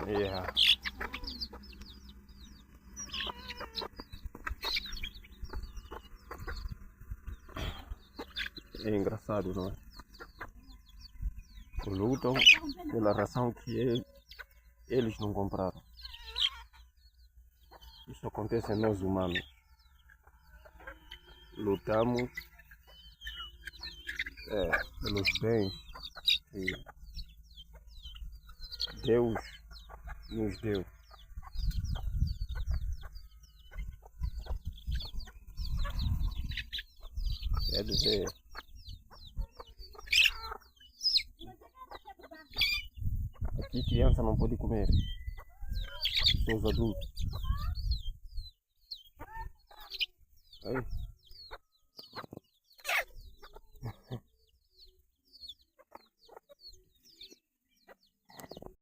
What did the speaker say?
Yeah. É engraçado, não é? Lutam pela ração que eles não compraram. Isso acontece a nós humanos. Lutamos pelos bens que Deus nos deu. Quer dizer, aqui criança não pode comer, só os adultos. Aí.